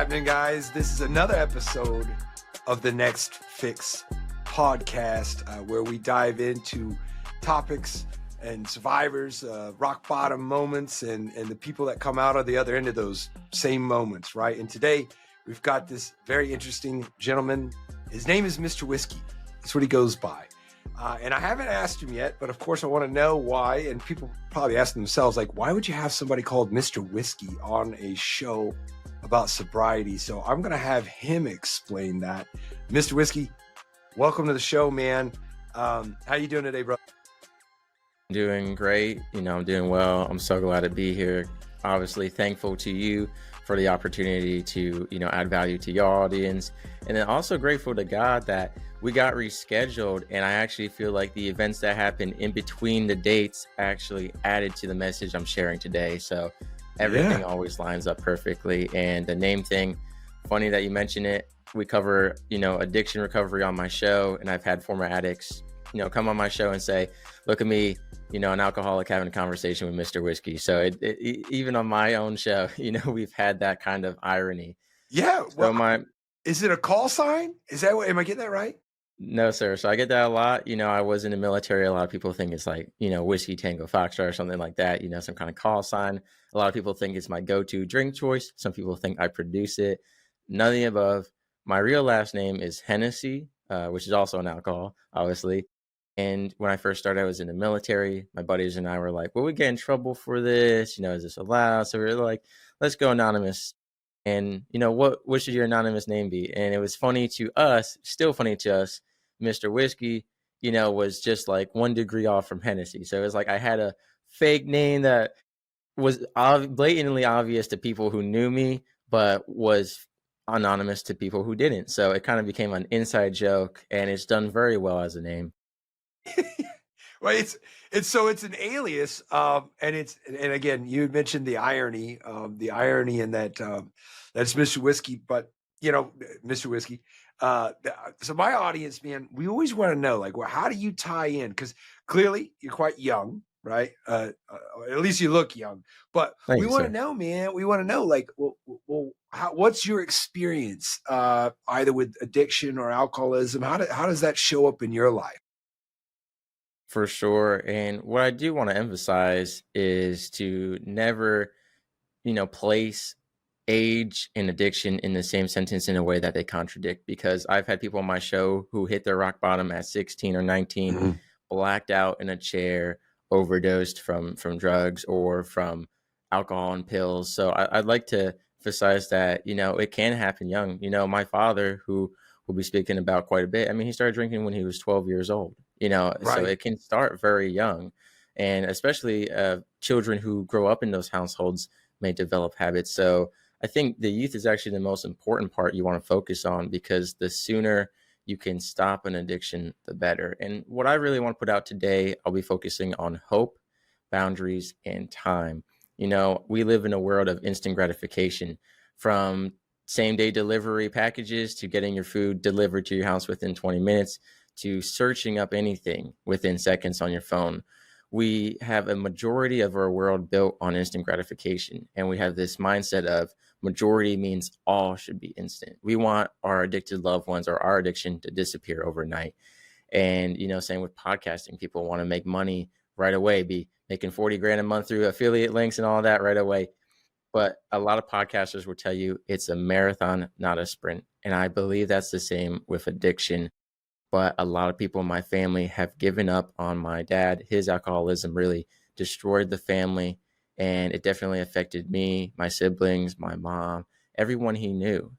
happening, guys? This is another episode of the Next Fix podcast, where we dive into topics and survivors, rock bottom moments, and the people that come out of the other end of those same moments, right? And today we've got this very interesting gentleman. His name is Mr. Wiskey. That's what he goes by. And I haven't asked him yet, but of course I want to know why. And people probably ask themselves, like, why would you have somebody called Mr. Wiskey on a show about sobriety? So I'm going to have him explain that. Mr. Wiskey, welcome to the show, man. How you doing today, bro? Doing great. I'm doing well. I'm so glad to be here. Obviously thankful to you for the opportunity to, add value to your audience. And then also grateful to God that we got rescheduled. And I actually feel like the events that happened in between the dates actually added to the message I'm sharing today. So everything always lines up perfectly. And the name thing, funny that you mention it. We cover, addiction recovery on my show. And I've had former addicts, come on my show and say, look at me, an alcoholic having a conversation with Mr. Wiskey. So even on my own show, we've had that kind of irony. Yeah. Well, is it a call sign? Is that am I getting that right? No, sir. So I get that a lot. I was in the military. A lot of people think it's like, Whiskey Tango Foxtrot or something like that, some kind of call sign. A lot of people think it's my go-to drink choice. Some people think I produce it. None of the above. My real last name is Hennessy, which is also an alcohol, obviously. And when I first started, I was in the military. My buddies and I were like, well, we get in trouble for this. Is this allowed? So we were like, let's go anonymous. And, what should your anonymous name be? And it was funny to us, still funny to us. Mr. Wiskey, was just like 1 degree off from Hennessy. So it was like I had a fake name that was blatantly obvious to people who knew me, but was anonymous to people who didn't. So it kind of became an inside joke, and it's done very well as a name. Well, it's an alias, and again, you had mentioned the irony in that that's Mr. Wiskey, but Mr. Wiskey. So my audience, man, we always want to know, like, well, how do you tie in? Because clearly you're quite young, right? At least you look young, but we want to know, man. We want to know, like, well, what's your experience, either with addiction or alcoholism? How does that show up in your life? For sure. And what I do want to emphasize is to never, place age and addiction in the same sentence in a way that they contradict, because I've had people on my show who hit their rock bottom at 16 or 19, blacked out in a chair, overdosed from drugs or from alcohol and pills. So I'd like to emphasize that, it can happen young. My father, who we'll be speaking about quite a bit, he started drinking when he was 12 years old. Right. So it can start very young, and especially children who grow up in those households may develop habits. So I think the youth is actually the most important part you want to focus on, because the sooner you can stop an addiction, the better. And what I really want to put out today, I'll be focusing on hope, boundaries, and time. We live in a world of instant gratification, from same-day delivery packages to getting your food delivered to your house within 20 minutes to searching up anything within seconds on your phone. We have a majority of our world built on instant gratification. And we have this mindset of majority means all should be instant. We want our addicted loved ones or our addiction to disappear overnight. And, same with podcasting. People want to make money right away, be making 40 grand a month through affiliate links and all that right away. But a lot of podcasters will tell you it's a marathon, not a sprint. And I believe that's the same with addiction. But a lot of people in my family have given up on my dad. His alcoholism really destroyed the family, and it definitely affected me, my siblings, my mom, everyone he knew.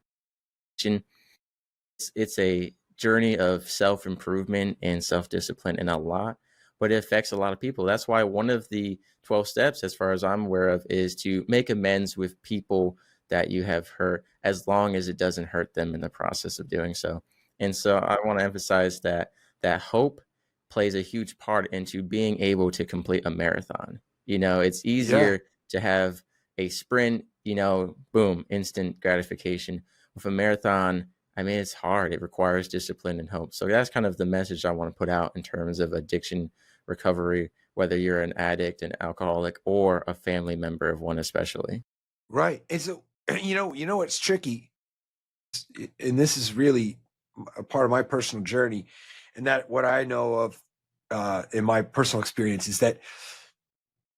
It's a journey of self-improvement and self-discipline and a lot, but it affects a lot of people. That's why one of the 12 steps, as far as I'm aware of, is to make amends with people that you have hurt, as long as it doesn't hurt them in the process of doing so. And so I want to emphasize that hope plays a huge part into being able to complete a marathon. It's easier to have a sprint, boom, instant gratification. With a marathon, it's hard. It requires discipline and hope. So that's kind of the message I want to put out in terms of addiction recovery, whether you're an addict, an alcoholic, or a family member of one especially. Right. And so, what's tricky and this is really a part of my personal journey, and that what I know of in my personal experience is that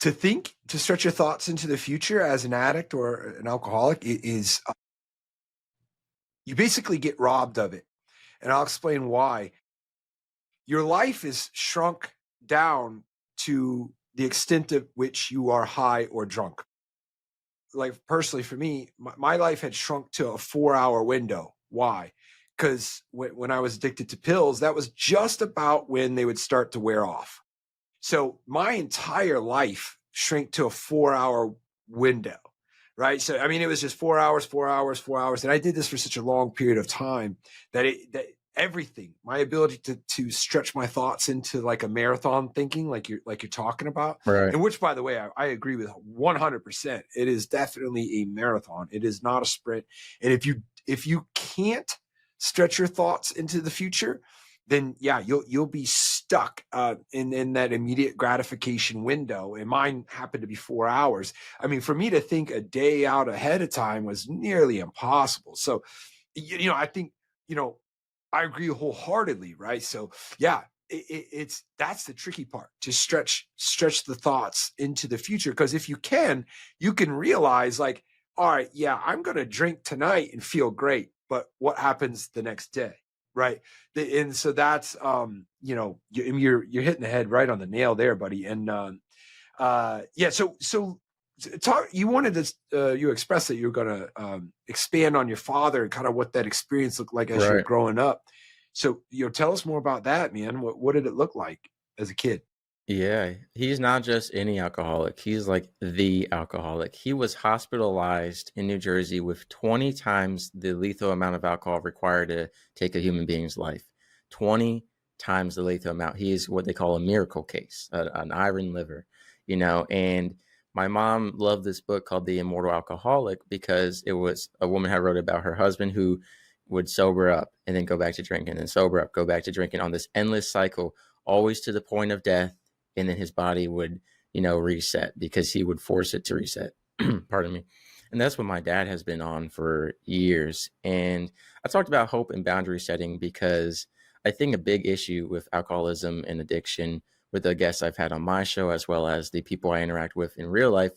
to stretch your thoughts into the future as an addict or an alcoholic is you basically get robbed of it. And I'll explain why. Your life is shrunk down to the extent of which you are high or drunk. Like personally for me, my life had shrunk to a 4-hour window. Why? Because when I was addicted to pills, that was just about when they would start to wear off. So my entire life shrank to a 4-hour window, right? So I mean, it was just 4 hours, 4 hours, 4 hours, and I did this for such a long period of time that everything, my ability to stretch my thoughts into like a marathon thinking, like you're talking about, Right. and which, by the way, I agree with 100%. It is definitely a marathon. It is not a sprint. And if you can't stretch your thoughts into the future, then yeah, you'll be stuck in that immediate gratification window. And mine happened to be 4 hours. I mean, for me to think a day out ahead of time was nearly impossible. So, I think, you know, I agree wholeheartedly, right? So yeah, it's that's the tricky part, to stretch the thoughts into the future. Because if you can realize like, all right, yeah, I'm going to drink tonight and feel great, but what happens the next day? Right. And so that's you're hitting the head right on the nail there, buddy. And yeah, so talk, you wanted to you expressed that you were going to expand on your father and kind of what that experience looked like as you were Right. growing up. So tell us more about that, man. What did it look like as a kid? Yeah, he's not just any alcoholic. He's like the alcoholic. He was hospitalized in New Jersey with 20 times the lethal amount of alcohol required to take a human being's life. 20 times the lethal amount. He is what they call a miracle case, an iron liver, and my mom loved this book called The Immortal Alcoholic because it was a woman had wrote about her husband who would sober up and then go back to drinking and sober up, go back to drinking on this endless cycle, always to the point of death, and then his body would, reset because he would force it to reset. Pardon me. And that's what my dad has been on for years. And I talked about hope and boundary setting because I think a big issue with alcoholism and addiction with the guests I've had on my show, as well as the people I interact with in real life,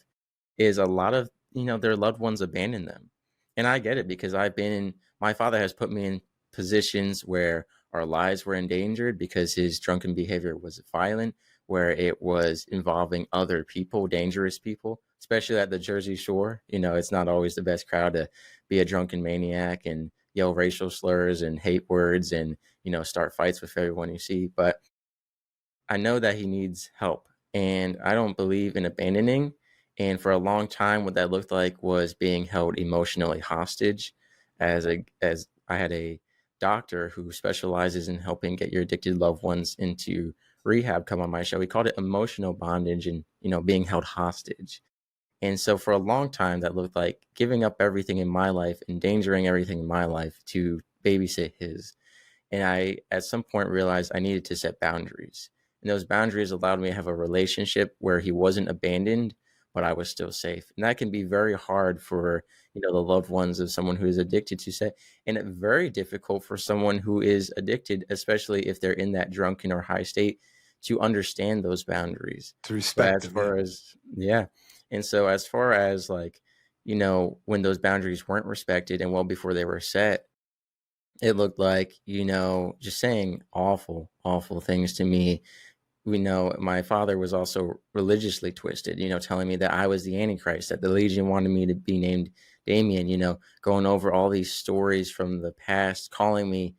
is a lot of, their loved ones abandon them. And I get it because my father has put me in positions where our lives were endangered because his drunken behavior was violent, where it was involving other people, dangerous people, especially at the Jersey Shore. It's not always the best crowd to be a drunken maniac and yell racial slurs and hate words and, start fights with everyone you see. But I know that he needs help, and I don't believe in abandoning. And for a long time, what that looked like was being held emotionally hostage. As I had a doctor who specializes in helping get your addicted loved ones into rehab come on my show. He called it emotional bondage and being held hostage. And so for a long time, that looked like giving up everything in my life, endangering everything in my life to babysit his. And I, at some point, realized I needed to set boundaries. And those boundaries allowed me to have a relationship where he wasn't abandoned, but I was still safe. And that can be very hard for, the loved ones of someone who is addicted to set, and very difficult for someone who is addicted, especially if they're in that drunken or high state, to understand those boundaries. To But respect as them, yeah. far as, yeah. And so as far as like, when those boundaries weren't respected and well before they were set, it looked like, just saying awful, awful things to me. We know my father was also religiously twisted, telling me that I was the Antichrist, that the Legion wanted me to be named Damien, going over all these stories from the past, calling me,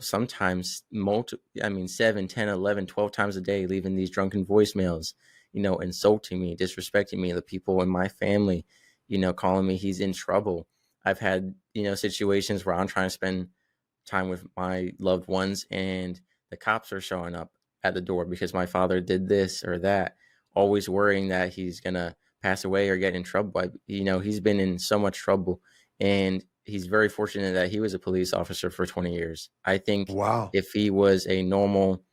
sometimes 7, 10, 11, 12 times a day, leaving these drunken voicemails, insulting me, disrespecting me, the people in my family, calling me he's in trouble. I've had, situations where I'm trying to spend time with my loved ones and the cops are showing up at the door because my father did this or that, always worrying that he's going to pass away or get in trouble. He's been in so much trouble, and he's very fortunate that he was a police officer for 20 years. I think Wow. if he was a normal,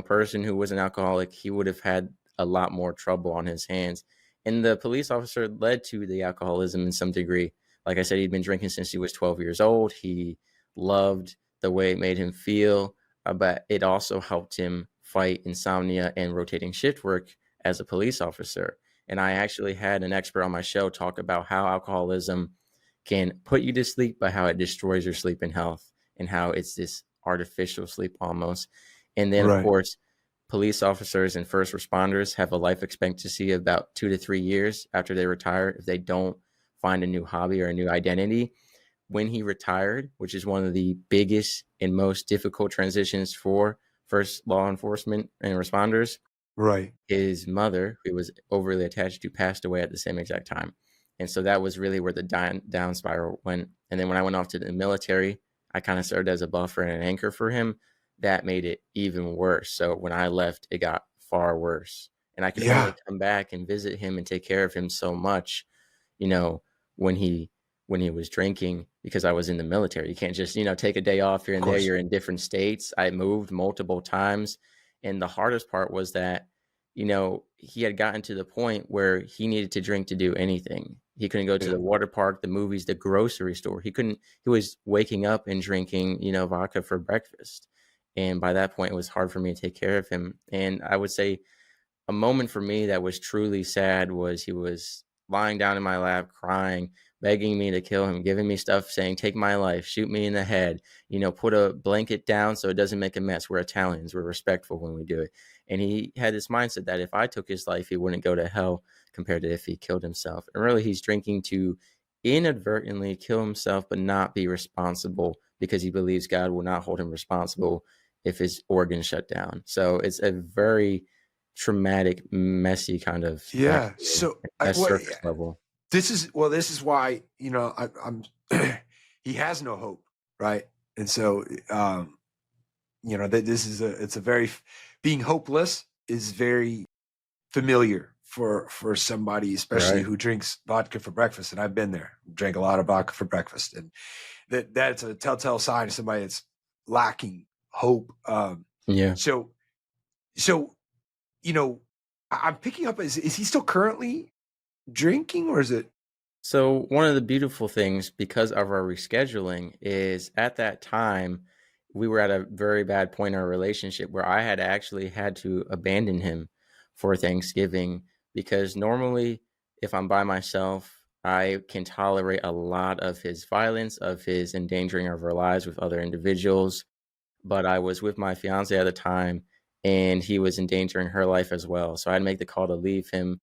person who was an alcoholic, he would have had a lot more trouble on his hands. And the police officer led to the alcoholism in some degree. Like I said, he'd been drinking since he was 12 years old. He loved the way it made him feel, but it also helped him fight insomnia and rotating shift work as a police officer. And I actually had an expert on my show talk about how alcoholism can put you to sleep, but how it destroys your sleep and health, and how it's this artificial sleep almost. And then, of Right. course, police officers and first responders have a life expectancy of about 2 to 3 years after they retire if they don't find a new hobby or a new identity. When he retired, which is one of the biggest and most difficult transitions for first law enforcement and responders, Right. his mother, who was overly attached to, passed away at the same exact time. And so that was really where the down spiral went. And then when I went off to the military, I kind of served as a buffer and an anchor for him. That made it even worse. So when I left, it got far worse. And I could only Yeah. come back and visit him and take care of him so much, you know, when he was drinking, because I was in the military. You can't just, take a day off here Of and there. course. You're in different states. I moved multiple times. And the hardest part was that, he had gotten to the point where he needed to drink to do anything. He couldn't go to Yeah. the water park, the movies, the grocery store. He was waking up and drinking, vodka for breakfast. And by that point, it was hard for me to take care of him. And I would say a moment for me that was truly sad was he was lying down in my lap, crying, begging me to kill him, giving me stuff, saying, "Take my life, shoot me in the head, put a blanket down so it doesn't make a mess. We're Italians. We're respectful when we do it." And he had this mindset that if I took his life, he wouldn't go to hell compared to if he killed himself. And really, he's drinking to inadvertently kill himself, but not be responsible, because he believes God will not hold him responsible if his organs shut down. So it's a very traumatic, messy kind of Yeah. backstory So at surface level. this is why, I'm he has no hope, right? And so that it's a very, being hopeless is very familiar for somebody, especially Right. who drinks vodka for breakfast. And I've been there, drank a lot of vodka for breakfast, and that's a telltale sign of somebody that's lacking hope. Yeah. So I'm picking up, is he still currently drinking, or is it? So one of the beautiful things, because of our rescheduling, is at that time we were at a very bad point in our relationship where I had actually had to abandon him for Thanksgiving, because normally if I'm by myself, I can tolerate a lot of his violence, of his endangering of our lives with other individuals. But I was with my fiance at the time, and he was endangering her life as well. So I had to make the call to leave him.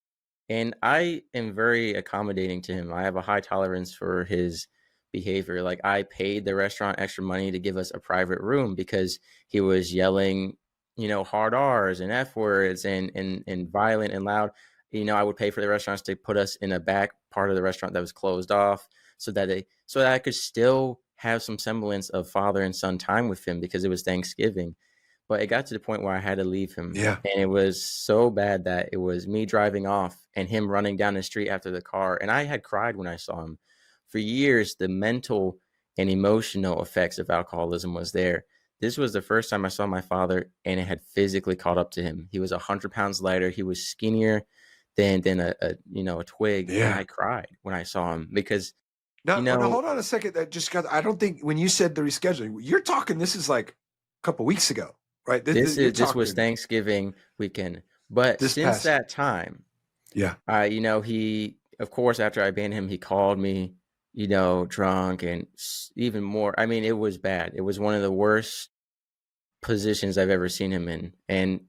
And I am very accommodating to him. I have a high tolerance for his behavior. Like, I paid the restaurant extra money to give us a private room because he was yelling, hard R's and F words and violent and loud. I would pay for the restaurants to put us in a back part of the restaurant that was closed off, so that I could still have some semblance of father and son time with him, because it was Thanksgiving. But it got to the point where I had to leave him. Yeah. And it was so bad that it was me driving off and him running down the street after the car. And I had cried when I saw him. For years, the mental and emotional effects of alcoholism was there. This was the first time I saw my father, and it had physically caught up to him. He was 100 pounds lighter. He was skinnier than a twig. And Yeah. I cried when I saw him, because No, hold on a second. That just got, I don't think, when you said the rescheduling, you're talking, this is like a couple weeks ago, right? this You're was talking Thanksgiving weekend. But this since past. that time, Yeah. he, of course, after I banned him, he called me, drunk, and even more. I mean, it was bad. It was one of the worst positions I've ever seen him in. And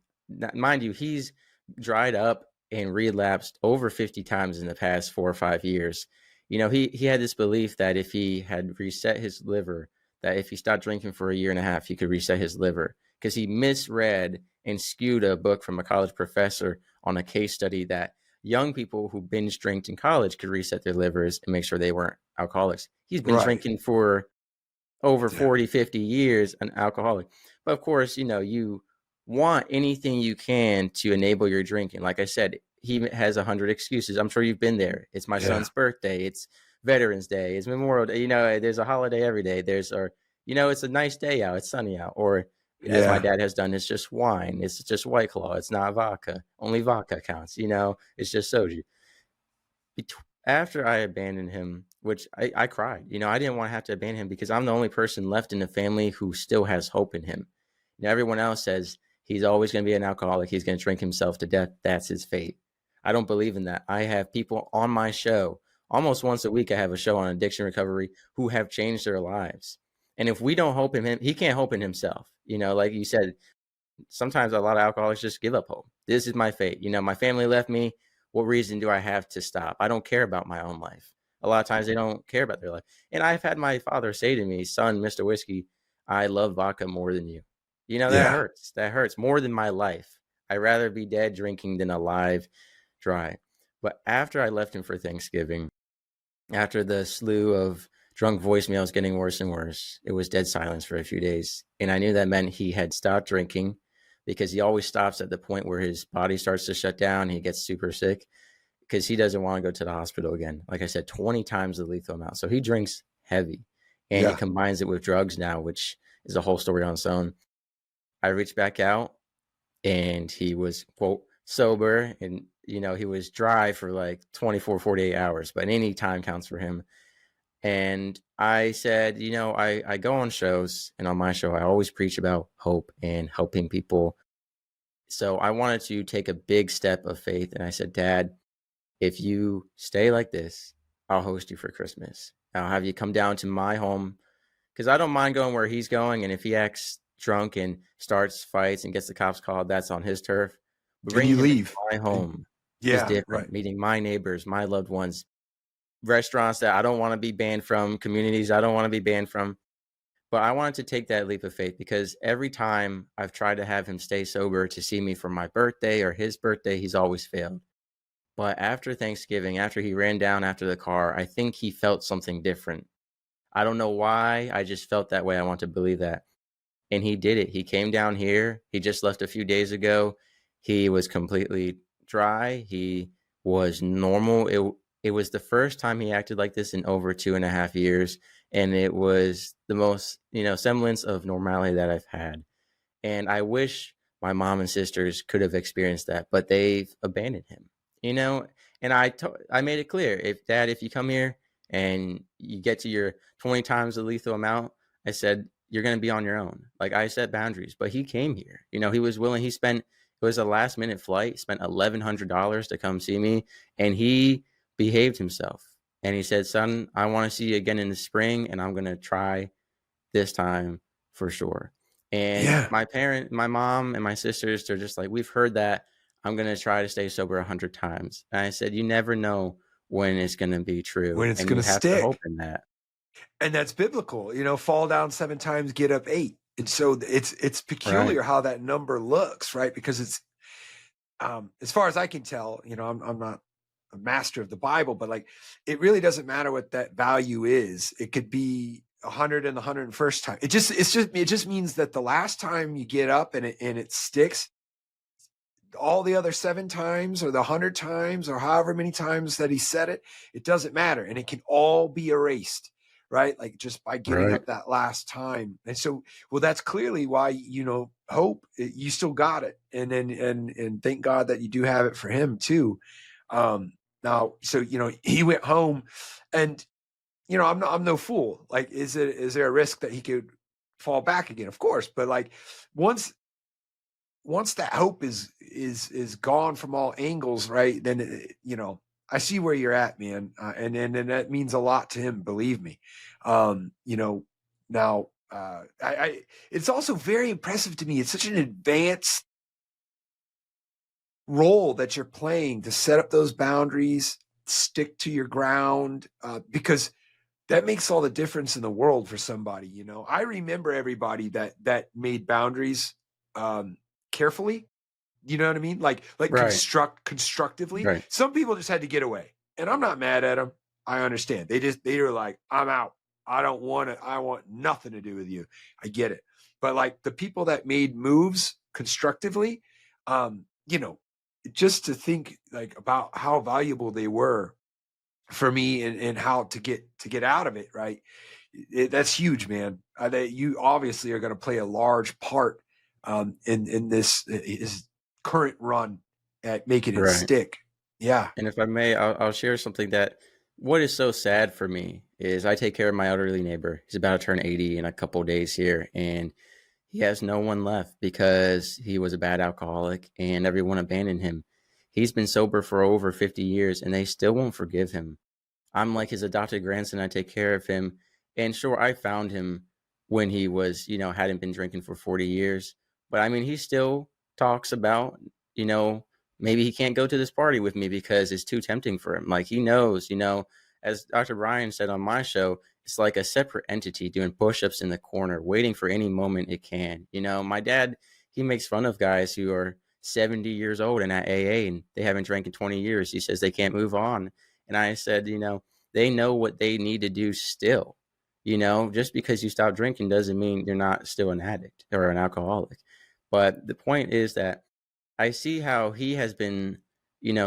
mind you, he's dried up and relapsed over 50 times in the past 4 or 5 years. He had this belief that if he had reset his liver, that if he stopped drinking for a year and a half, he could reset his liver, because he misread and skewed a book from a college professor on a case study that young people who binge drank in college could reset their livers and make sure they weren't alcoholics. He's been Right. drinking for over Yeah. 40, 50 years, an alcoholic. But of course, you want anything you can to enable your drinking. Like I said, he has 100 excuses. I'm sure you've been there. It's my Yeah. son's birthday. It's Veterans Day. It's Memorial Day. There's a holiday every day. It's a nice day out. It's sunny out. Or as my Yeah. dad has done, it's just wine. It's just White Claw. It's not vodka. Only vodka counts. It's just soju. After I abandoned him, which I cried. I didn't want to have to abandon him because I'm the only person left in the family who still has hope in him. Everyone else says he's always going to be an alcoholic. He's going to drink himself to death. That's his fate. I don't believe in that. I have people on my show almost once a week. I have a show on addiction recovery who have changed their lives. And if we don't hope in him, he can't hope in himself. Like you said, sometimes a lot of alcoholics just give up hope. This is my fate. My family left me. What reason do I have to stop? I don't care about my own life. A lot of times they don't care about their life. And I've had my father say to me, son, Mr. Wiskey, I love vodka more than you. That Yeah. hurts. That hurts more than my life. I'd rather be dead drinking than alive dry. But after I left him for Thanksgiving, after the slew of drunk voicemails getting worse and worse, it was dead silence for a few days. And I knew that meant he had stopped drinking, because he always stops at the point where his body starts to shut down. He gets super sick because he doesn't want to go to the hospital again. Like I said, 20 times the lethal amount. So he drinks heavy, and he Yeah. combines it with drugs now, which is a whole story on its own. I reached back out, and he was, quote, sober, and he was dry for like 24, 48 hours, but any time counts for him. And I said, I go on shows, and on my show I always preach about hope and helping people. So I wanted to take a big step of faith, and I said, Dad, if you stay like this, I'll host you for Christmas. I'll have you come down to my home, because I don't mind going where he's going, and if he acts drunk and starts fights and gets the cops called, that's on his turf. But And bringing you him into leave. my home is Yeah. Right. different. Meeting my neighbors, my loved ones, restaurants that I don't want to be banned from, communities I don't want to be banned from. But I wanted to take that leap of faith, because every time I've tried to have him stay sober to see me for my birthday or his birthday, he's always failed. But after Thanksgiving, after he ran down after the car, I think he felt something different. I don't know why. I just felt that way. I want to believe that. And he did it. He came down here. He just left a few days ago. He was completely dry. He was normal. It was the first time he acted like this in over 2.5 years. And it was the most, semblance of normality that I've had. And I wish my mom and sisters could have experienced that, but they've abandoned him, And I made it clear, if you come here and you get to your 20 times the lethal amount, I said, you're going to be on your own. Like, I set boundaries, but he came here, he was willing. It was a last minute flight, spent $1,100 to come see me, and he behaved himself. And he said, son, I want to see you again in the spring, and I'm going to try this time for sure. And Yeah. my mom and my sisters, they're just like, we've heard that. I'm going to try to stay sober 100 times. And I said, you never know when it's going to be true. When it's And going you to have to stick. hope in that. And that's biblical, fall down 7 times, get up 8. And so it's peculiar Right. how that number looks, right? Because it's, as far as I can tell, I'm not a master of the Bible, but like, it really doesn't matter what that value is. It could be 100 and the 101st time. It just means that the last time you get up and it sticks, all the other 7 times or the 100 times or however many times that he said it, it doesn't matter. And it can all be erased, right? Like, just by getting Right. up that last time. And so, well, that's clearly why, hope, you still got it. And then, and thank God that you do have it for him too. Now, so, he went home, and, I'm no fool. Like, is there a risk that he could fall back again? Of course. But like, once that hope is gone from all angles, right? Then, I see where you're at, man. And that means a lot to him, believe me. Now, it's also very impressive to me. It's such an advanced role that you're playing to set up those boundaries, stick to your ground, because that makes all the difference in the world for somebody. I remember everybody that made boundaries, carefully. You know what I mean? Like Right. constructively. Right. Some people just had to get away, and I'm not mad at them. I understand. They were like, I'm out. I don't want it. I want nothing to do with you. I get it. But like, the people that made moves constructively, you know, just to think like about how valuable they were for me, and how to get out of it. Right. That's huge, man. That you obviously are going to play a large part, in this his current run at making it Right. stick. Yeah. And if I may, I'll share something that What is so sad for me is I take care of my elderly neighbor. He's about to turn 80 in a couple days here, and he has no one left because he was a bad alcoholic and everyone abandoned him. He's been sober for over 50 years and they still won't forgive him. I'm like his adopted grandson. I take care of him. And sure, I found him when he was, hadn't been drinking for 40 years. But I mean, he still talks about, you know, maybe he can't go to this party with me because it's too tempting for him. Like he knows, as Dr. Brian said on my show, it's like a separate entity doing push-ups in the corner, waiting for any moment it can. My dad, he makes fun of guys who are 70 years old and at AA and they haven't drank in 20 years. He says they can't move on. And I said, they know what they need to do still. Just because you stop drinking doesn't mean you're not still an addict or an alcoholic. But the point is that I see how he has been,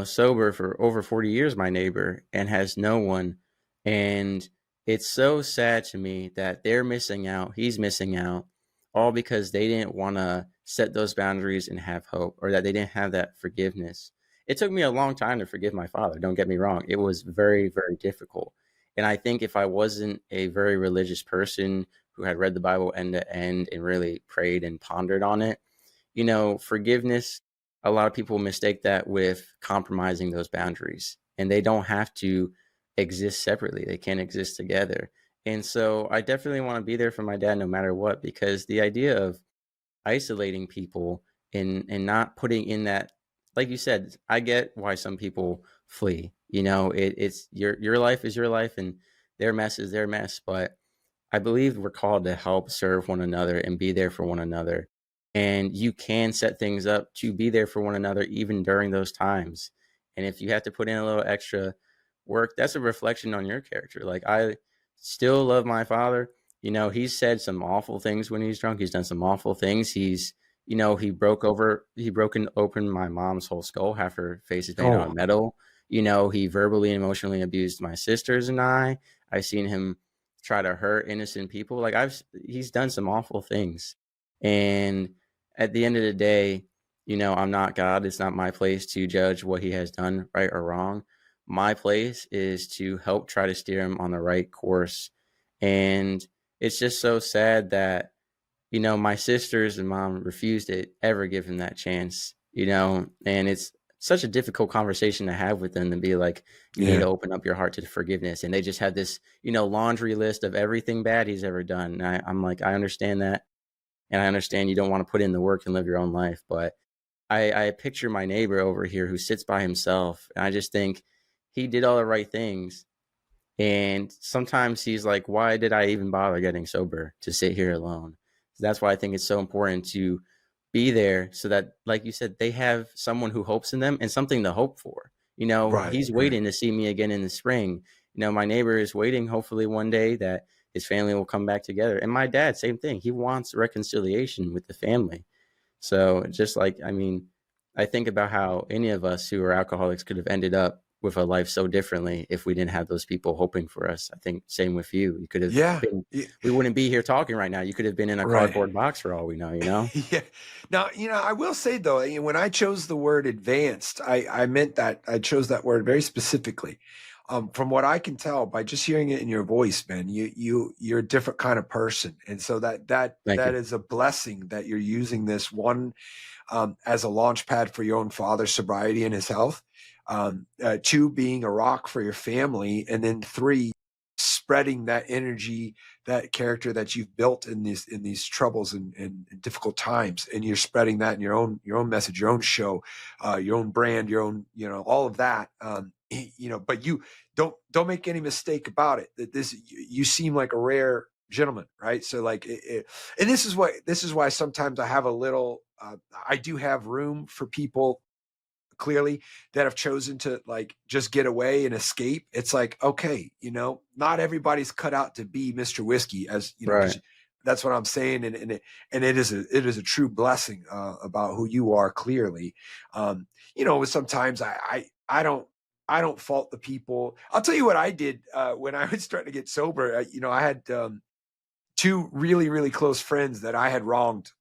sober for over 40 years, my neighbor, and has no one. And it's so sad to me that they're missing out. He's missing out all because they didn't want to set those boundaries and have hope, or that they didn't have that forgiveness. It took me a long time to forgive my father. Don't get me wrong. It was very, very difficult. And I think if I wasn't a very religious person who had read the Bible end to end and really prayed and pondered on it, forgiveness, a lot of people mistake that with compromising those boundaries, and they don't have to exist separately. They can't exist together. And so I definitely want to be there for my dad no matter what, because the idea of isolating people and not putting in that, like you said, I get why some people flee. It's your life is your life and their mess is their mess. But I believe we're called to help serve one another and be there for one another. And you can set things up to be there for one another even during those times. And if you have to put in a little extra work, that's a reflection on your character. Like I still love my father. He's said some awful things when he's drunk. He's done some awful things. He broken open my mom's whole skull. Half her face is made out Oh, of metal. He verbally and emotionally abused my sisters and I've seen him try to hurt innocent people. Like he's done some awful things. And at the end of the day, I'm not God. It's not my place to judge what he has done right or wrong. My place is to help try to steer him on the right course. And it's just so sad that, my sisters and mom refused to ever give him that chance, and it's such a difficult conversation to have with them, to be like, you need yeah. to open up your heart to forgiveness. And they just have this, laundry list of everything bad he's ever done. And I'm like, I understand that. And I understand you don't want to put in the work and live your own life. But I picture my neighbor over here who sits by himself. And I just think he did all the right things. And sometimes he's like, why did I even bother getting sober to sit here alone? So that's why I think it's so important to be there so that, like you said, they have someone who hopes in them and something to hope for. Right, He's right. waiting to see me again in the spring. My neighbor is waiting, hopefully one day, that his family will come back together. And my dad, same thing. He wants reconciliation with the family. So just like, I mean, I think about how any of us who are alcoholics could have ended up with a life so differently if we didn't have those people hoping for us. I think same with you. You could have Yeah. been, we wouldn't be here talking right now. You could have been in a Right. cardboard box for all we know? Yeah. Now, I will say though, when I chose the word advanced, I meant that I chose that word very specifically. From what I can tell by just hearing it in your voice, man, you're a different kind of person. And so Thank that you. is a blessing that you're using this one as a launch pad for your own father's sobriety and his health. Two, being a rock for your family, and then three, spreading that energy, that character that you've built in these troubles and difficult times, and you're spreading that in your own message, your own show, your own brand, your own, all of that. But you don't make any mistake about it. That you seem like a rare gentleman, right? So like, and this is why sometimes I have a little. I do have room for people clearly that have chosen to like just get away and escape. It's like, okay, not everybody's cut out to be Mr. Whiskey, as Right. because that's what I'm saying. And it is a true blessing about who you are clearly. Sometimes I don't fault the people. I'll tell you what I did when I was starting to get sober. I had two really, really close friends that I had wronged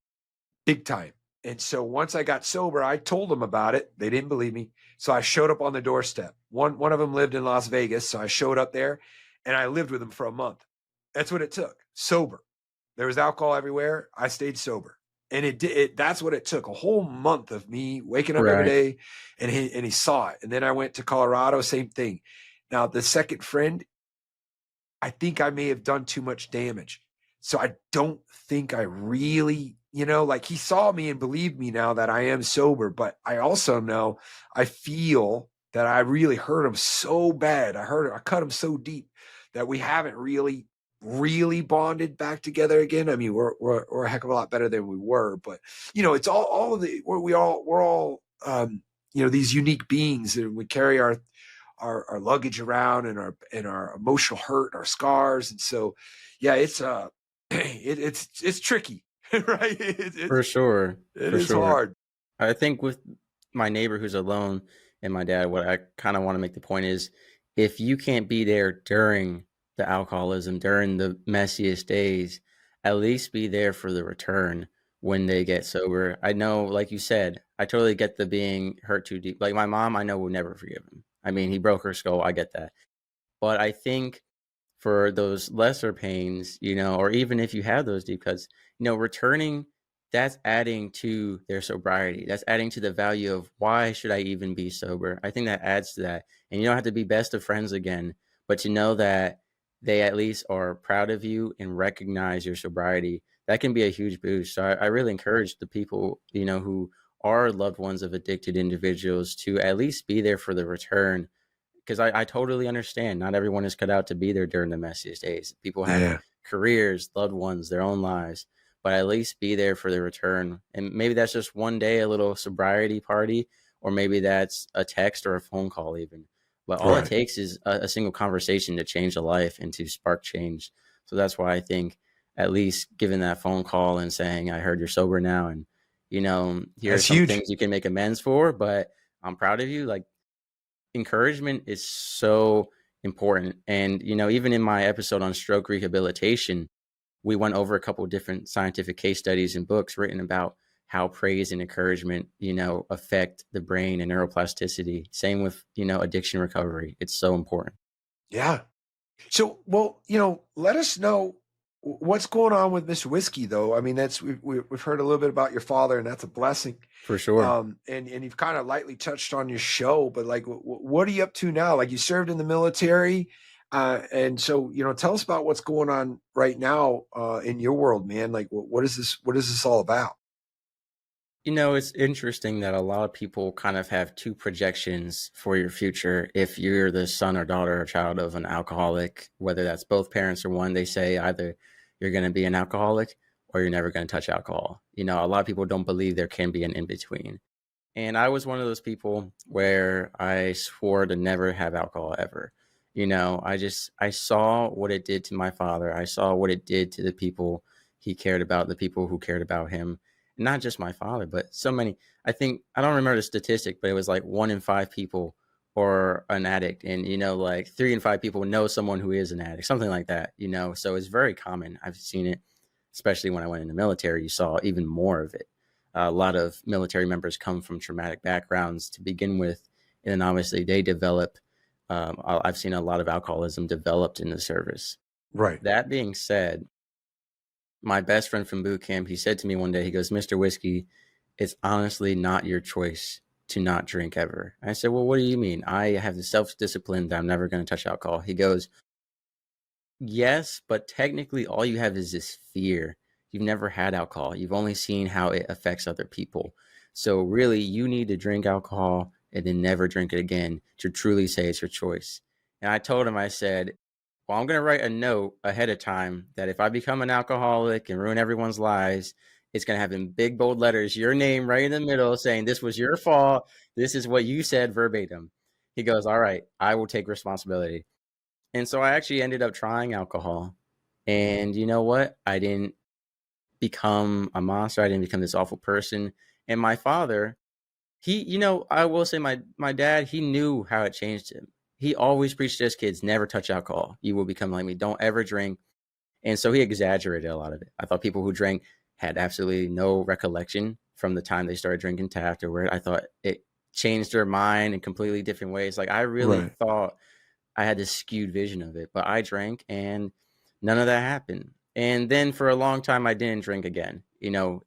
big time. And so once I got sober, I told them about it. They didn't believe me. So I showed up on the doorstep One of them lived in Las Vegas, so I showed up there and I lived with him for a month. That's what it took. Sober. There was alcohol everywhere. I stayed sober. And that's what it took. A whole month of me waking up every Right. day, and he saw it. And then I went to Colorado, same thing. Now, the second friend, I think I may have done too much damage. So I don't think I really, like, he saw me and believed me now that I am sober, but I also know, I feel that I really hurt him so bad. I cut him so deep that we haven't really bonded back together again. I mean, we're a heck of a lot better than we were, but it's all of the, we're all these unique beings, and we carry our luggage around, and our emotional hurt, and our scars. And so, yeah, it's it's tricky, right? For sure. It For is sure. hard. I think with my neighbor who's alone and my dad, what I kind of want to make the point is, if you can't be there during the alcoholism, during the messiest days, at least be there for the return when they get sober. I know, like you said, I totally get the being hurt too deep. Like my mom, I know will never forgive him. I mean, he broke her skull. I get that. But I think for those lesser pains, or even if you have those deep cuts, returning, that's adding to their sobriety. That's adding to the value of, why should I even be sober? I think that adds to that. And you don't have to be best of friends again, but to know that they at least are proud of you and recognize your sobriety, that can be a huge boost. So I really encourage the people, who are loved ones of addicted individuals, to at least be there for the return, because I totally understand not everyone is cut out to be there during the messiest days. People have Yeah. careers, loved ones, their own lives, but at least be there for the return. And maybe that's just one day, a little sobriety party, or maybe that's a text or a phone call even. But all it Right. takes is a single conversation to change a life and to spark change. So that's why I think at least giving that phone call and saying, I heard you're sober now, and here are That's some huge. things you can make amends for, but I'm proud of you. Like, encouragement is so important. And even in my episode on stroke rehabilitation, we went over a couple of different scientific case studies and books written about how praise and encouragement affect the brain and neuroplasticity. Same with addiction recovery. It's so important. Yeah. So, well, let us know what's going on with Mr. Wiskey, though. I mean, we've heard a little bit about your father, and that's a blessing. For sure. And you've kind of lightly touched on your show, but like, what are you up to now? Like, you served in the military, and so tell us about what's going on right now in your world, man. Like, what is this? What is this all about? It's interesting that a lot of people kind of have two projections for your future. If you're the son or daughter or child of an alcoholic, whether that's both parents or one, they say either you're going to be an alcoholic or you're never going to touch alcohol. A lot of people don't believe there can be an in-between. And I was one of those people where I swore to never have alcohol ever. I saw what it did to my father. I saw what it did to the people he cared about, the people who cared about him. Not just my father, but so many. I don't remember the statistic, but it was like 1 in 5 people are an addict. And, like 3 in 5 people know someone who is an addict, something like that, so it's very common. I've seen it, especially when I went in the military, you saw even more of it. A lot of military members come from traumatic backgrounds to begin with. And then obviously they develop, I've seen a lot of alcoholism developed in the service. Right. That being said, my best friend from boot camp, he said to me one day, he goes, Mr. Wiskey, it's honestly not your choice to not drink ever. I said, well, what do you mean? I have the self-discipline that I'm never going to touch alcohol. He goes, yes, but technically all you have is this fear. You've never had alcohol. You've only seen how it affects other people. So really, you need to drink alcohol and then never drink it again to truly say it's your choice. And I told him, I said, well, I'm going to write a note ahead of time that if I become an alcoholic and ruin everyone's lives, it's going to have in big bold letters your name right in the middle saying this was your fault. This is what you said verbatim. He goes, all right, I will take responsibility. And so I actually ended up trying alcohol. And you know what? I didn't become a monster. I didn't become this awful person. And my father, I will say my dad, he knew how it changed him. He always preached to his kids, never touch alcohol. You will become like me. Don't ever drink. And so he exaggerated a lot of it. I thought people who drank had absolutely no recollection from the time they started drinking to afterward. I thought changed their mind in completely different ways. Like I really Right. thought I had this skewed vision of it, but I drank and none of that happened. And then for a long time, I didn't drink again.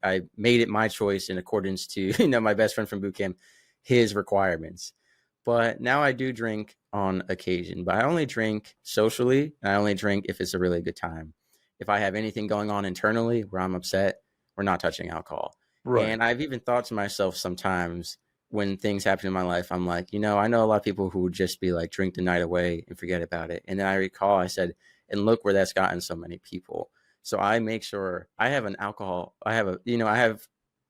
I made it my choice in accordance to, my best friend from boot camp, his requirements. But now I do drink on occasion, but I only drink socially, and I only drink if it's a really good time. If I have anything going on internally where I'm upset, we're not touching alcohol. Right. And I've even thought to myself sometimes when things happen in my life, I'm like, I know a lot of people who would just be like, drink the night away and forget about it. And then I recall I said, and look where that's gotten so many people. So I make sure I have I have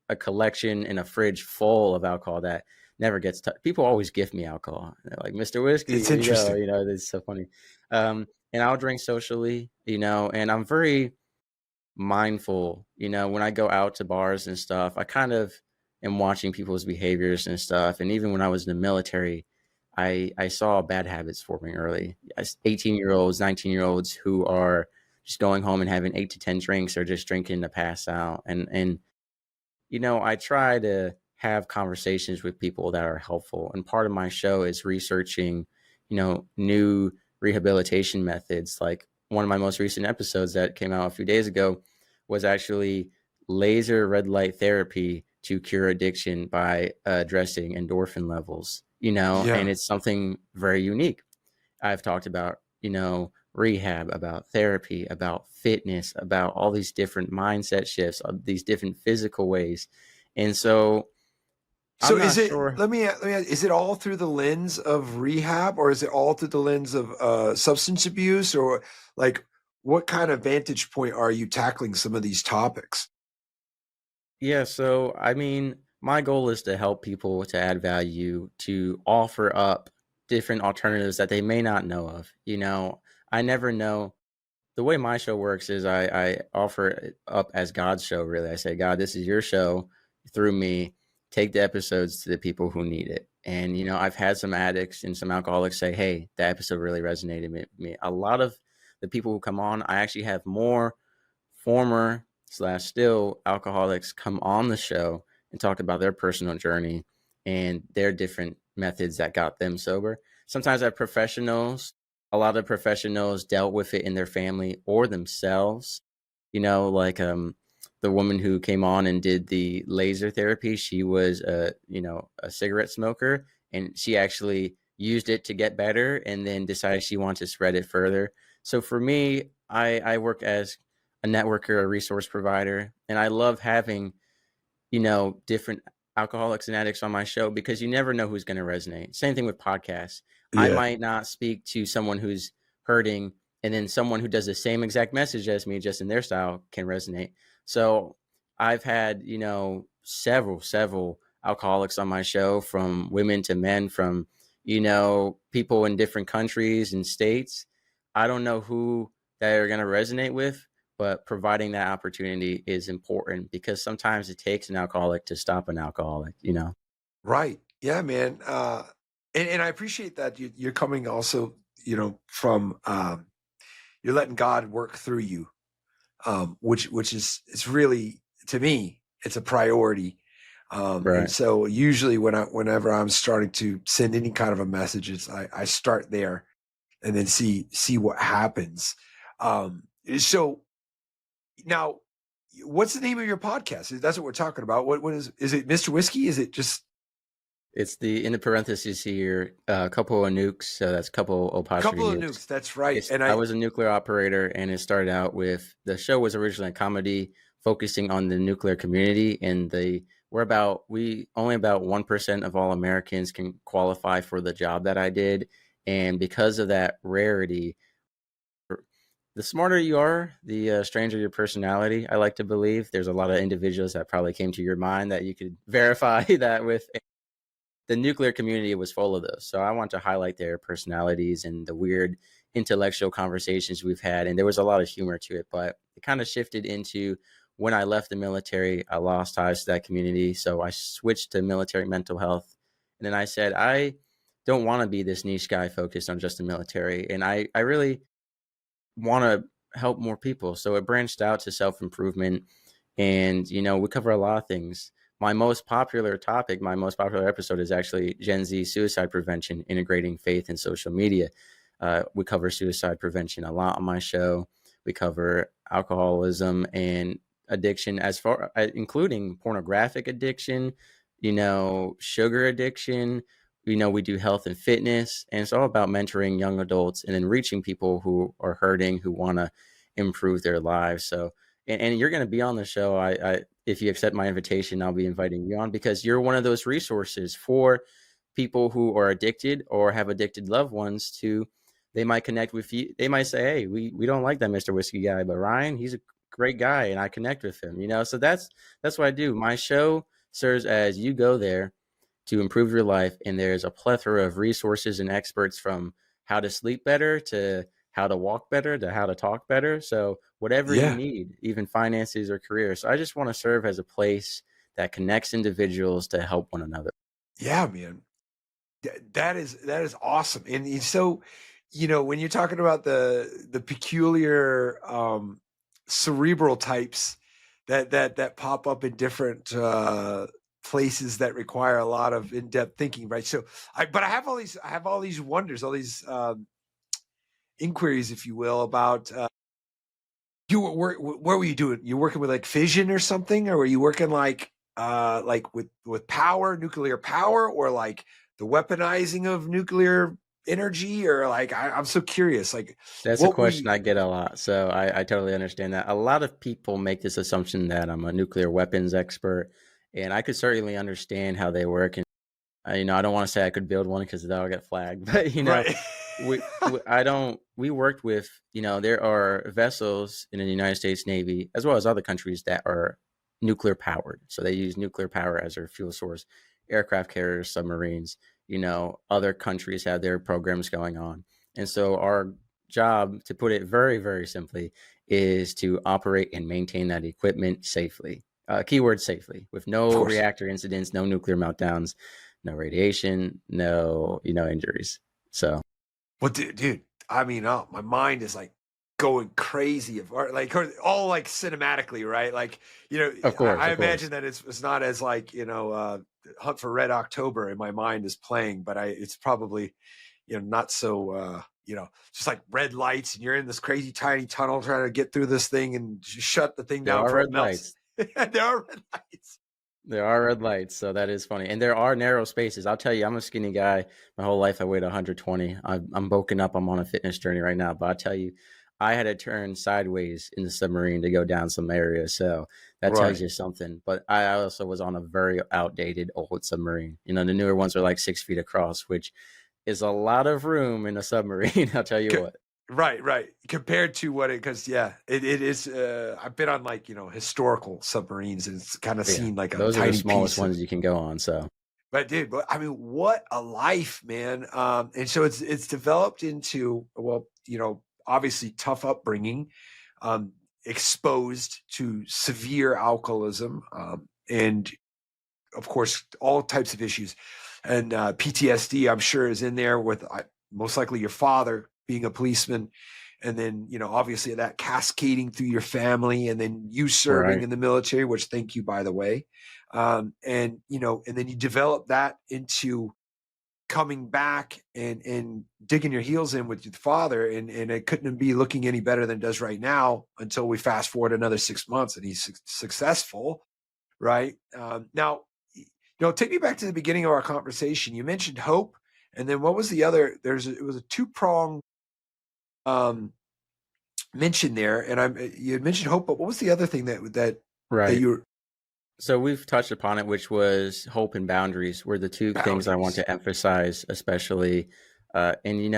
a collection in a fridge full of alcohol that never gets touched. People always gift me alcohol. They're like, Mr. Wiskey, It's here you go. interesting. It's so funny. And I'll drink socially, and I'm very mindful, when I go out to bars and stuff. I kind of am watching people's behaviors and stuff. And even when I was in the military, I saw bad habits forming early. 18-year-olds, 19-year-olds who are just going home and having 8 to 10 drinks or just drinking to pass out. And I try to have conversations with people that are helpful. And part of my show is researching, new rehabilitation methods. Like one of my most recent episodes that came out a few days ago was actually laser red light therapy to cure addiction by addressing endorphin levels, and Yeah. it's something very unique. I've talked about, rehab, about therapy, about fitness, about all these different mindset shifts, these different physical ways. And so So I'm is not it, sure. let me ask, is it all through the lens of rehab, or is it all through the lens of substance abuse, or like what kind of vantage point are you tackling some of these topics? Yeah, so I mean, my goal is to help people to add value, to offer up different alternatives that they may not know of. I never know. The way my show works is I offer it up as God's show, really. I say, God, this is your show through me. Take the episodes to the people who need it. And, I've had some addicts and some alcoholics say, hey, that episode really resonated with me. A lot of the people who come on, I actually have more former slash still alcoholics come on the show and talk about their personal journey and their different methods that got them sober. Sometimes I have professionals. A lot of professionals dealt with it in their family or themselves. Like the woman who came on and did the laser therapy. She was a cigarette smoker, and she actually used it to get better and then decided she wanted to spread it further. So for me, I work as a networker, a resource provider, and I love having, different alcoholics and addicts on my show because you never know who's going to resonate. Same thing with podcasts. I Yeah. might not speak to someone who's hurting, and then someone who does the same exact message as me, just in their style, can resonate. So I've had, several alcoholics on my show, from women to men, from, people in different countries and states. I don't know who they're going to resonate with, but providing that opportunity is important because sometimes it takes an alcoholic to stop an alcoholic. Right. Yeah, man. And I appreciate that you're coming also, from you're letting God work through you, which is, it's really, to me, it's a priority. And Right. so usually whenever I'm starting to send any kind of a message, I start there and then see what happens. So now, what's the name of your podcast? That's what we're talking about. What is it? Mr. Whiskey? Is it just It's in the parentheses here, couple of nukes. So that's couple apostrophe couple of nukes. nukes? That's right. It's And I I was a nuclear operator, and it started out with, the show was originally a comedy focusing on the nuclear community, and we only about 1% of all Americans can qualify for the job that I did, and because of that rarity, the smarter you are, the stranger your personality. I like to believe there's a lot of individuals that probably came to your mind that you could verify that with. The nuclear community was full of those. So I want to highlight their personalities and the weird intellectual conversations we've had. And there was a lot of humor to it, but it kind of shifted into, when I left the military, I lost ties to that community. So I switched to military mental health. And then I said, I don't want to be this niche guy focused on just the military. And I really want to help more people. So it branched out to self improvement. And, we cover a lot of things. my most popular topic, my most popular episode is actually Gen Z suicide prevention, integrating faith and social media. We cover suicide prevention a lot on my show. We cover alcoholism and addiction, as far including pornographic addiction, sugar addiction. We do health and fitness, and it's all about mentoring young adults and then reaching people who are hurting, who want to improve their lives. So, and you're going to be on the show. If you accept my invitation, I'll be inviting you on because you're one of those resources for people who are addicted or have addicted loved ones to. They might connect with you. They might say, "Hey, we don't like that Mr. Wiskey guy, but Ryan, he's a great guy, and I connect with him." So that's what I do. My show serves as you go there to improve your life, and there's a plethora of resources and experts from how to sleep better to how to walk better to how to talk better. So whatever you Yeah. need, even finances or career. So I just want to serve as a place that connects individuals to help one another. Yeah, man. That is awesome. And so, when you're talking about the peculiar cerebral types that pop up in different places that require a lot of in-depth thinking, right? So I have all these wonders, all these inquiries, if you will, about what were you doing? You working with like fission or something, or were you working like with power, nuclear power, or like the weaponizing of nuclear energy, or like I'm so curious. Like, That's a question I get a lot. So I totally understand that. A lot of people make this assumption that I'm a nuclear weapons expert, and I could certainly understand how they work. And I don't want to say I could build one because that'll get flagged. But right? we worked with, there are vessels in the United States Navy as well as other countries that are nuclear powered. So they use nuclear power as their fuel source. Aircraft carriers, submarines, other countries have their programs going on. And so our job, to put it very, very simply, is to operate and maintain that equipment safely. Keyword safely, with no reactor incidents, no nuclear meltdowns, no radiation, no, injuries. So, well, dude, I mean, my mind is like going crazy of art, like all like cinematically, right? Like, of course, I imagine that it's not as like, Hunt for Red October in my mind is playing, but it's probably, not so, just like red lights and you're in this crazy tiny tunnel trying to get through this thing and shut the thing down before it melts. There are red lights. There are red lights, so that is funny. And there are narrow spaces. I'll tell you, I'm a skinny guy. My whole life I weighed 120. I'm bulking up. I'm on a fitness journey right now. But I'll tell you, I had to turn sideways in the submarine to go down some areas. So that tells you something. But I also was on a very outdated old submarine. The newer ones are like 6 feet across, which is a lot of room in a submarine. I'll tell you what. Right. Compared to because it is. I've been on like historical submarines, and it's kind of seen like those are the smallest ones you can go on. So, but I mean, what a life, man! And so it's developed into obviously tough upbringing, exposed to severe alcoholism, and of course all types of issues, and PTSD. I'm sure is in there with most likely your father being a policeman, and then obviously that cascading through your family, and then you serving in the military, which thank you, by the way, and then you develop that into coming back and digging your heels in with your father, and it couldn't be looking any better than it does right now until we fast forward another 6 months and he's successful, right? Now, take me back to the beginning of our conversation. You mentioned hope, and then what was the other? It was a two-pronged mention there, and you had mentioned hope, but what was the other thing that you were? So we've touched upon it, which was hope and boundaries were the two things I want to emphasize, especially. And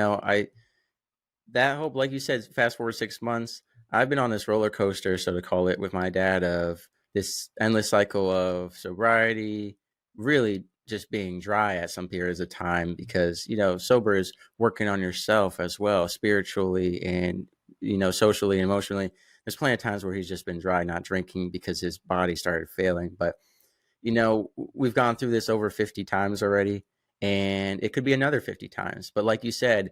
that hope, like you said, fast forward 6 months, I've been on this roller coaster, so to call it, with my dad, of this endless cycle of sobriety, really just being dry at some periods of time, because sober is working on yourself as well, spiritually and socially and emotionally. There's plenty of times where he's just been dry, not drinking because his body started failing. But we've gone through this over 50 times already, and it could be another 50 times. But like you said,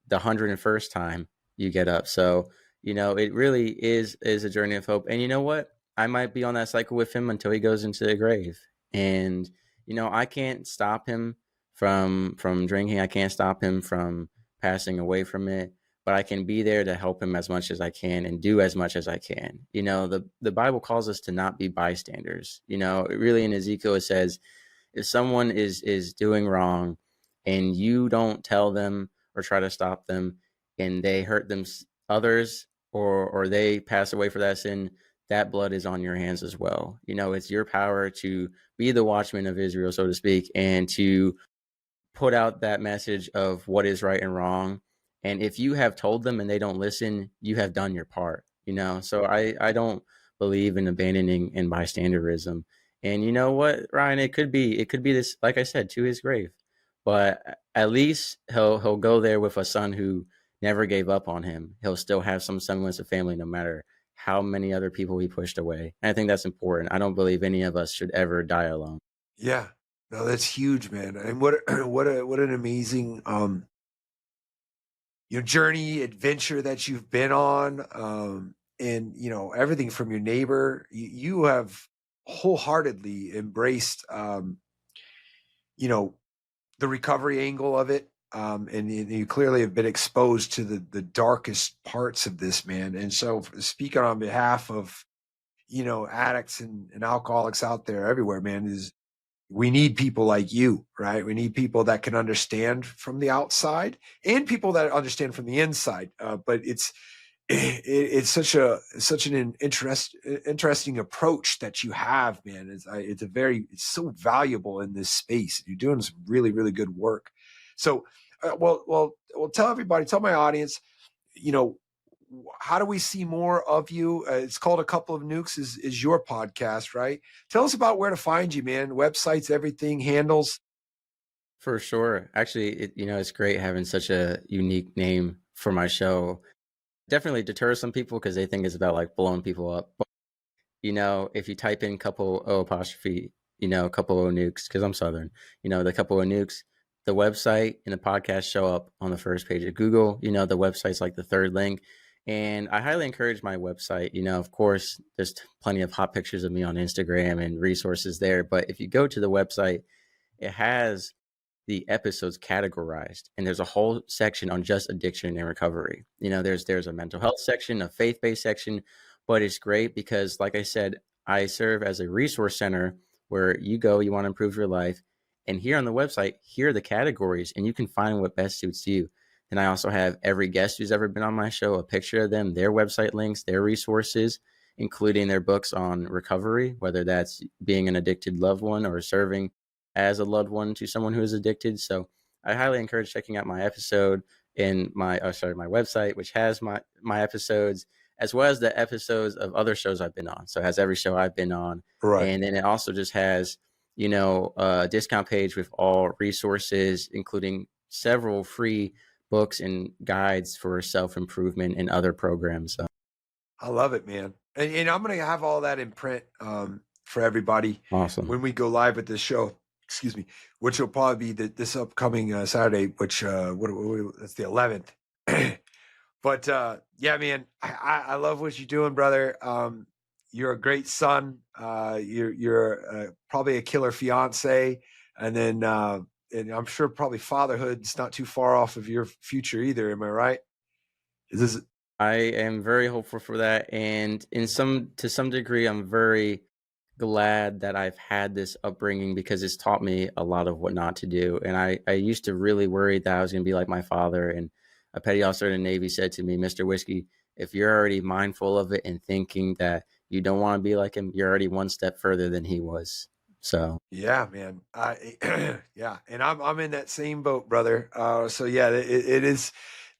the 101st time you get up. So it really is a journey of hope. And you know what? I might be on that cycle with him until he goes into the grave. And, I can't stop him from drinking. I can't stop him from passing away from it, but I can be there to help him as much as I can and do as much as I can. The Bible calls us to not be bystanders. Really in Ezekiel, it says, if someone is doing wrong and you don't tell them or try to stop them and they hurt others, or they pass away for that sin, that blood is on your hands as well. It's your power to be the watchman of Israel, so to speak, and to put out that message of what is right and wrong. And if you have told them and they don't listen, you have done your part. So I don't believe in abandoning and bystanderism. And you know what, Ryan, it could be this, like I said, to his grave, but at least he'll go there with a son who never gave up on him. He'll still have some semblance of family, no matter how many other people he pushed away. And I think that's important. I don't believe any of us should ever die alone. Yeah, no, that's huge, man. And what an amazing journey, adventure that you've been on. And everything from your neighbor, you have wholeheartedly embraced the recovery angle of it. And you clearly have been exposed to the darkest parts of this, man. And so speaking on behalf of, addicts and alcoholics out there everywhere, man, is we need people like you, right? We need people that can understand from the outside and people that understand from the inside. But it's such an interesting approach that you have, man. It's so valuable in this space. You're doing some really, really good work. So, well, tell my audience, how do we see more of you? It's called A Couple of Nukes is your podcast, right? Tell us about where to find you, man. Websites, everything, handles. For sure. Actually, it's great having such a unique name for my show. Definitely deters some people because they think it's about like blowing people up. But, if you type in couple O apostrophe, couple O nukes, because I'm Southern, the couple O nukes, the website and the podcast show up on the first page of Google. The website's like the third link. And I highly encourage my website. Of course, there's plenty of hot pictures of me on Instagram and resources there. But if you go to the website, it has the episodes categorized, and there's a whole section on just addiction and recovery. There's a mental health section, a faith-based section, but it's great because, like I said, I serve as a resource center where you want to improve your life. And here on the website, here are the categories, and you can find what best suits you. And I also have every guest who's ever been on my show, a picture of them, their website links, their resources, including their books on recovery, whether that's being an addicted loved one or serving as a loved one to someone who is addicted. So I highly encourage checking out my episode in my website, which has my episodes, as well as the episodes of other shows I've been on. So it has every show I've been on. Right. And then it also just has, a discount page with all resources, including several free books and guides for self-improvement and other programs. So. I love it, man. And I'm going to have all that in print for everybody. Awesome. When we go live with this show, which will probably be this upcoming Saturday, which that's the 11th. But yeah, man, I love what you're doing, brother. You're a great son. You're probably a killer fiance, and then and I'm sure probably fatherhood's not too far off of your future either. Am I right? I am very hopeful for that, and to some degree, I'm very glad that I've had this upbringing because it's taught me a lot of what not to do. And I used to really worry that I was going to be like my father. And a petty officer in the Navy said to me, Mr. Wiskey, if you're already mindful of it and thinking that you don't want to be like him, you're already one step further than he was. So yeah, man. Yeah, and I'm in that same boat, brother. So yeah, it is.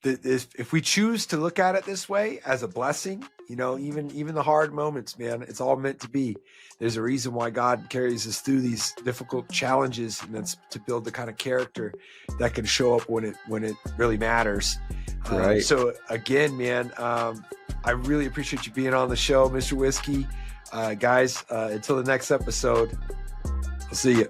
If we choose to look at it this way as a blessing, even the hard moments, man, it's all meant to be. There's a reason why God carries us through these difficult challenges, and that's to build the kind of character that can show up when it really matters. Right. So again, man, I really appreciate you being on the show, Mr. Wiskey. Guys, until the next episode, I'll see you.